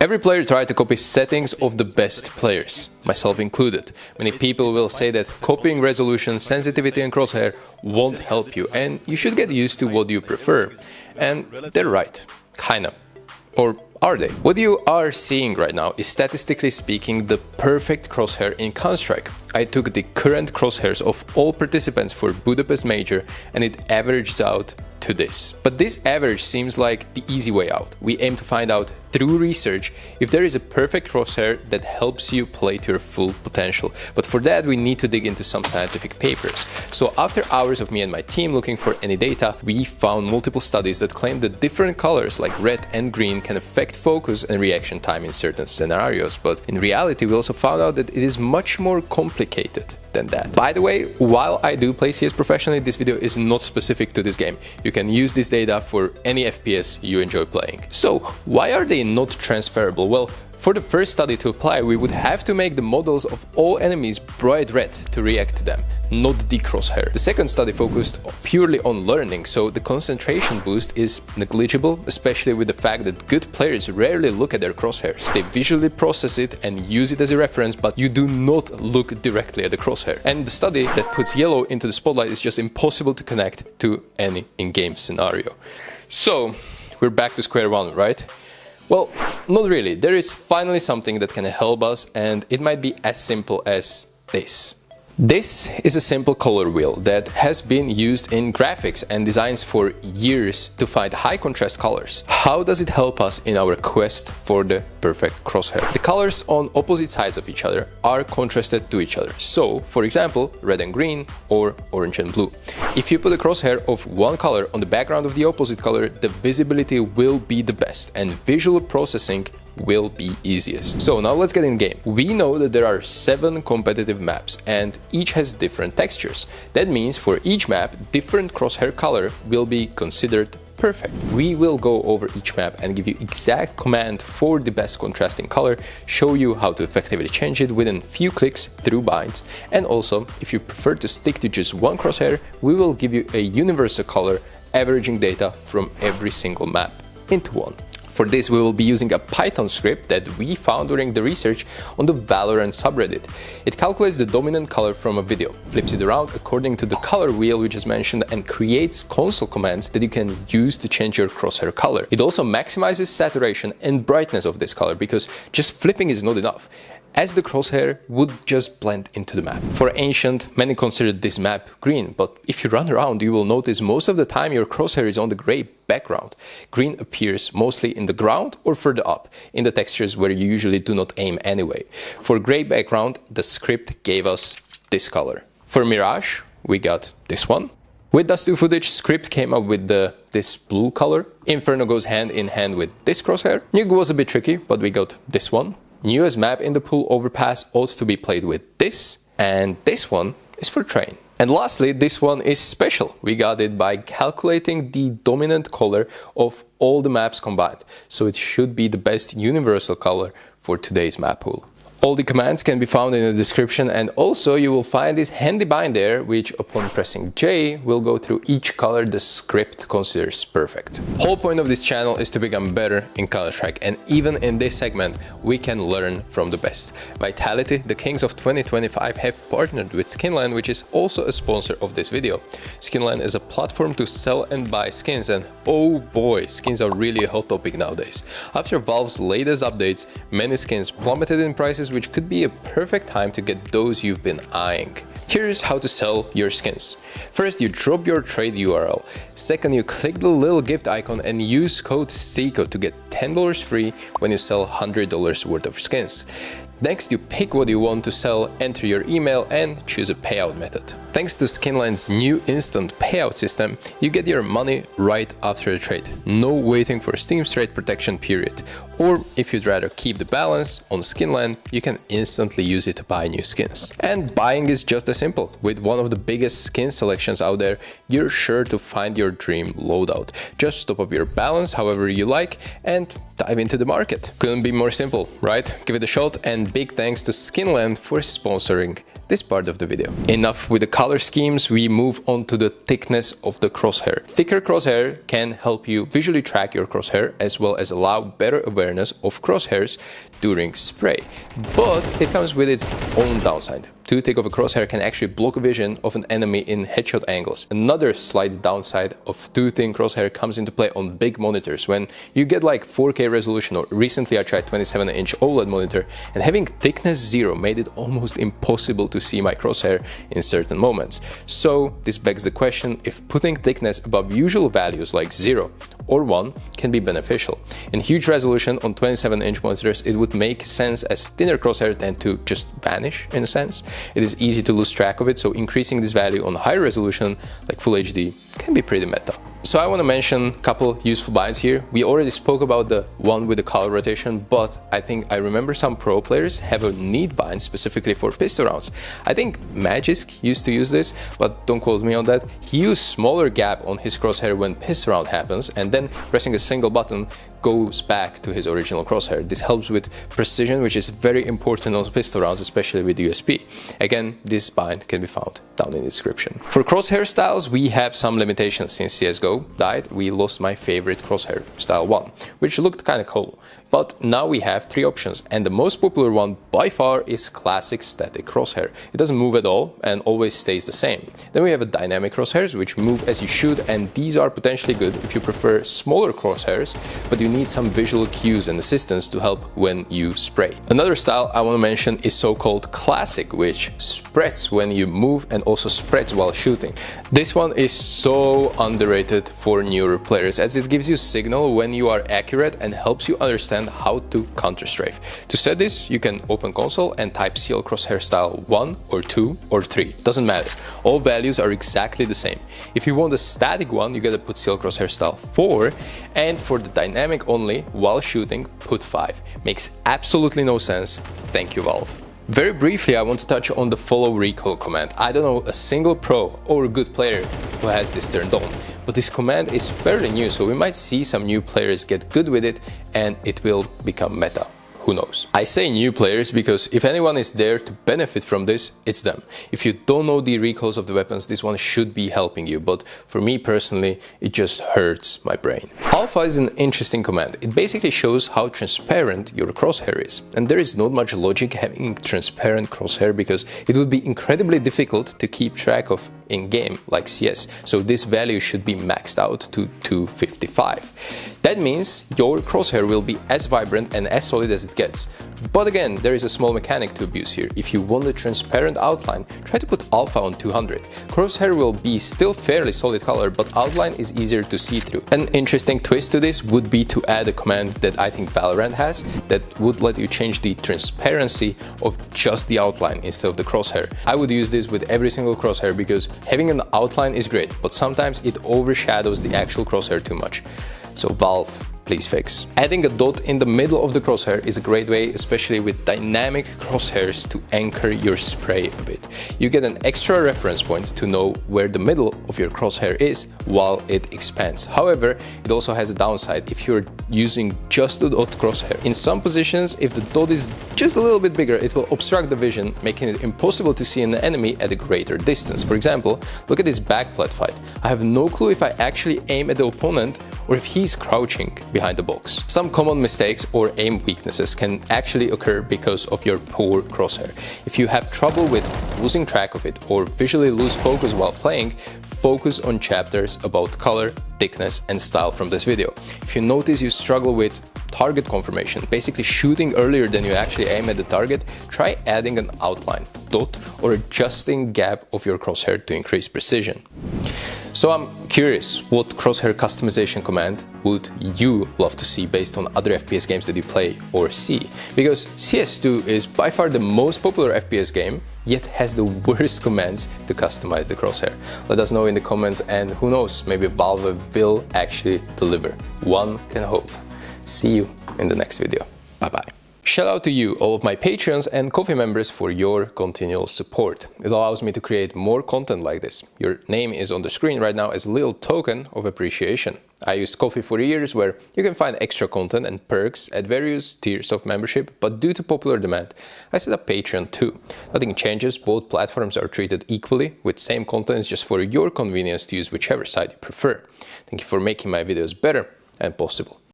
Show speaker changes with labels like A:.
A: Every player tried to copy settings of the best players, myself included. Many people will say that copying resolution, sensitivity and crosshair won't help you and you should get used to what you prefer. And they're right, kinda. Or are they? What you are seeing right now is, statistically speaking, the perfect crosshair in Counter-Strike. I took the current crosshairs of all participants for Budapest Major and it averages out to this. But this average seems like the easy way out. We aim to find out through research if there is a perfect crosshair that helps you play to your full potential. But for that we need to dig into some scientific papers. So after hours of me and my team looking for any data, we found multiple studies that claim that different colors like red and green can affect focus and reaction time in certain scenarios. But in reality we also found out that it is much more complicated than that. By the way, while I do play CS professionally, this video is not specific to this game. You can use this data for any FPS you enjoy playing. So why are they not transferable? Well, for the first study to apply, we would have to make the models of all enemies bright red to react to them, not the crosshair. The second study focused purely on learning, so the concentration boost is negligible, especially with the fact that good players rarely look at their crosshairs. They visually process it and use it as a reference, but you do not look directly at the crosshair. And the study that puts yellow into the spotlight is just impossible to connect to any in-game scenario. So we're back to square one, right? Well, not really. There is finally something that can help us, and it might be as simple as this. This is a simple color wheel that has been used in graphics and designs for years to find high contrast colors. How does it help us in our quest for the perfect crosshair? The colors on opposite sides of each other are contrasted to each other. So, for example, red and green or orange and blue. If you put a crosshair of one color on the background of the opposite color, the visibility will be the best and visual processing will be easiest. So now let's get in game. We know that there are 7 competitive maps and each has different textures. That means for each map, different crosshair color will be considered perfect. We will go over each map and give you exact command for the best contrasting color, show you how to effectively change it within few clicks through binds, and also, if you prefer to stick to just one crosshair, we will give you a universal color averaging data from every single map into one. For this, we will be using a Python script that we found during the research on the Valorant subreddit. It calculates the dominant color from a video, flips it around according to the color wheel we just mentioned, and creates console commands that you can use to change your crosshair color. It also maximizes saturation and brightness of this color, because just flipping is not enough, as the crosshair would just blend into the map. For Ancient, many considered this map green, but if you run around you will notice most of the time your crosshair is on the gray background. Green appears mostly in the ground or further up, in the textures where you usually do not aim anyway. For gray background, the script gave us this color. For Mirage, we got this one. With Dust2 footage, script came up with this blue color. Inferno goes hand in hand with this crosshair. Nuke was a bit tricky, but we got this one. Newest map in the pool, Overpass, ought to be played with this, and this one is for Train. And lastly, this one is special. We got it by calculating the dominant color of all the maps combined, so it should be the best universal color for today's map pool. All the commands can be found in the description, and also you will find this handy bind there, which upon pressing J will go through each color the script considers perfect. Whole point of this channel is to become better in Counter-Strike, and even in this segment we can learn from the best. Vitality, the kings of 2025, have partnered with Skinland, which is also a sponsor of this video. Skinland is a platform to sell and buy skins, and oh boy, skins are really a hot topic nowadays. After Valve's latest updates, many skins plummeted in prices, which could be a perfect time to get those you've been eyeing. Here's how to sell your skins. First, you drop your trade URL. Second, you click the little gift icon and use code STYKO to get $10 free when you sell $100 worth of skins. Next, you pick what you want to sell, enter your email and choose a payout method. Thanks to Skinland's new instant payout system, you get your money right after a trade. No waiting for Steam's trade protection period. Or if you'd rather keep the balance, on Skinland you can instantly use it to buy new skins. And buying is just as simple. With one of the biggest skin selections out there, you're sure to find your dream loadout. Just top up your balance however you like and dive into the market. Couldn't be more simple, right? Give it a shot, and big thanks to Skinland for sponsoring this part of the video. Enough with the color schemes, we move on to the thickness of the crosshair. Thicker crosshair can help you visually track your crosshair as well as allow better awareness awareness of crosshairs during spray, but it comes with its own downside. Too thick of a crosshair can actually block vision of an enemy in headshot angles. Another slight downside of too thin crosshair comes into play on big monitors when you get like 4K resolution, or recently I tried 27-inch OLED monitor and having thickness 0 made it almost impossible to see my crosshair in certain moments. So this begs the question if putting thickness above usual values like 0 or 1 can be beneficial. In huge resolution on 27-inch monitors, it would make sense as thinner crosshairs tend to just vanish in a sense. It is easy to lose track of it, so increasing this value on higher resolution like Full HD can be pretty meta. So I want to mention a couple useful binds here. We already spoke about the one with the color rotation, but I think I remember some pro players have a neat bind specifically for pistol rounds. I think Magisk used to use this, but don't quote me on that. He used smaller gap on his crosshair when pistol round happens, and then pressing a single button goes back to his original crosshair. This helps with precision, which is very important on pistol rounds, especially with USP. Again, this bind can be found down in the description. For crosshair styles, we have some limitations. Since CSGO died, we lost my favorite crosshair, Style 1, which looked kinda cool. But now we have 3 options, and the most popular one by far is classic static crosshair. It doesn't move at all and always stays the same. Then we have a dynamic crosshairs, which move as you shoot, and these are potentially good if you prefer smaller crosshairs, but you need some visual cues and assistance to help when you spray. Another style I want to mention is so-called classic, which spreads when you move and also spreads while shooting. This one is so underrated for newer players, as it gives you signal when you are accurate and helps you understand how to counter-strafe. To set this, you can open console and type CL Crosshair Style 1 or 2 or 3. Doesn't matter. All values are exactly the same. If you want a static one, you gotta put CL Crosshair Style 4, and for the dynamic only, while shooting, put 5. Makes absolutely no sense. Thank you, Valve. Very briefly, I want to touch on the follow recoil command. I don't know a single pro or good player who has this turned on, but this command is fairly new, so we might see some new players get good with it and it will become meta. Who knows? I say new players because if anyone is there to benefit from this, it's them. If you don't know the recoils of the weapons, this one should be helping you, but for me personally, it just hurts my brain. Alpha is an interesting command. It basically shows how transparent your crosshair is. And there is not much logic having transparent crosshair because it would be incredibly difficult to keep track of in-game like CS, so this value should be maxed out to 255. That means your crosshair will be as vibrant and as solid as it gets. But again, there is a small mechanic to abuse here. If you want a transparent outline, try to put Alpha on 200. Crosshair will be still fairly solid color, but outline is easier to see through. An interesting twist to this would be to add a command that I think Valorant has that would let you change the transparency of just the outline instead of the crosshair. I would use this with every single crosshair because having an outline is great, but sometimes it overshadows the actual crosshair too much. So Valve, please fix. Adding a dot in the middle of the crosshair is a great way, especially with dynamic crosshairs, to anchor your spray a bit. You get an extra reference point to know where the middle of your crosshair is while it expands. However, it also has a downside if you're using just the dot crosshair. In some positions, if the dot is just a little bit bigger, it will obstruct the vision, making it impossible to see an enemy at a greater distance. For example, look at this backplate fight. I have no clue if I actually aim at the opponent or if he's crouching behind the box. Some common mistakes or aim weaknesses can actually occur because of your poor crosshair. If you have trouble with losing track of it or visually lose focus while playing, focus on chapters about color, thickness and style from this video. If you notice you struggle with target confirmation, basically shooting earlier than you actually aim at the target, try adding an outline, dot, or adjusting gap of your crosshair to increase precision. So I'm curious, what crosshair customization command would you love to see based on other FPS games that you play or see? Because CS2 is by far the most popular FPS game, yet has the worst commands to customize the crosshair. Let us know in the comments, and who knows, maybe Valve will actually deliver. One can hope. See you in the next video. Bye bye. Shout out to you, all of my Patreons and Ko-fi members, for your continual support. It allows me to create more content like this. Your name is on the screen right now as a little token of appreciation. I used Ko-fi for years, where you can find extra content and perks at various tiers of membership, but due to popular demand, I set up Patreon too. Nothing changes, both platforms are treated equally, with same content, just for your convenience to use whichever side you prefer. Thank you for making my videos better and possible.